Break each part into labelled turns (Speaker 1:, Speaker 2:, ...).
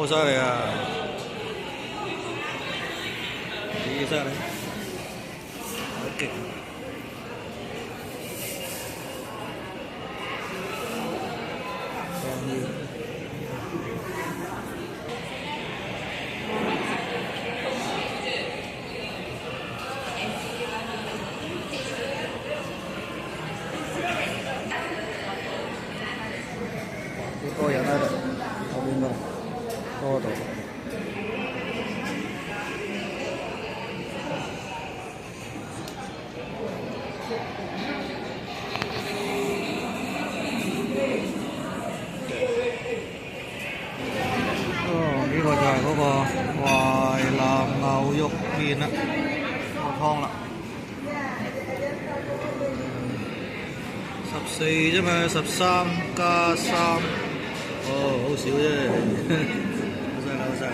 Speaker 1: 好犀利啊！幾犀利，好勁！好多人喺度，後邊度多到。呢個就係嗰個淮南牛肉麵啦，個湯啦，14啫嘛，13加3，哦，好少啫，好犀利，好犀利，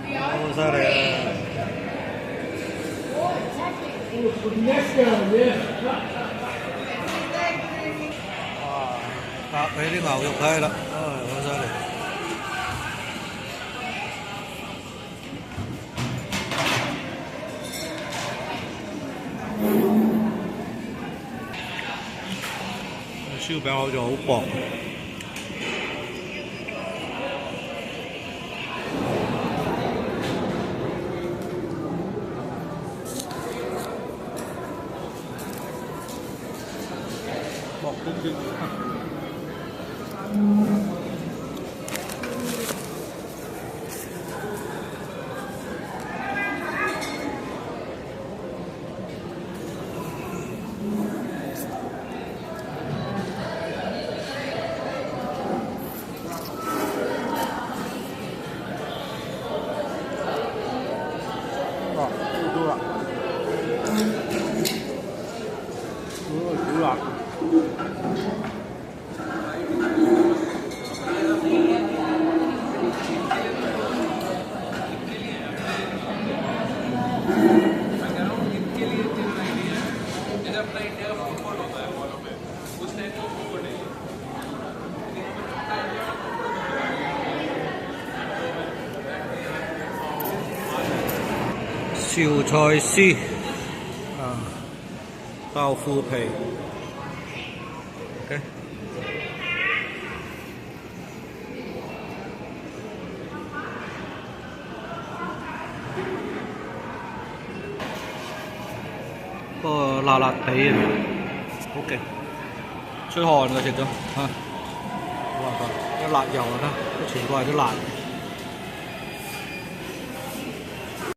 Speaker 1: 好犀利啊！搭起啲牛肉睇啦，好犀利！燒餅好似好薄。薄啲啲。豬啦，豬啦。小菜絲豆腐皮 ，OK。不過辣辣地啊，好勁，出汗㗎食咗嚇，冇辦法，一辣油啊，全部係都辣。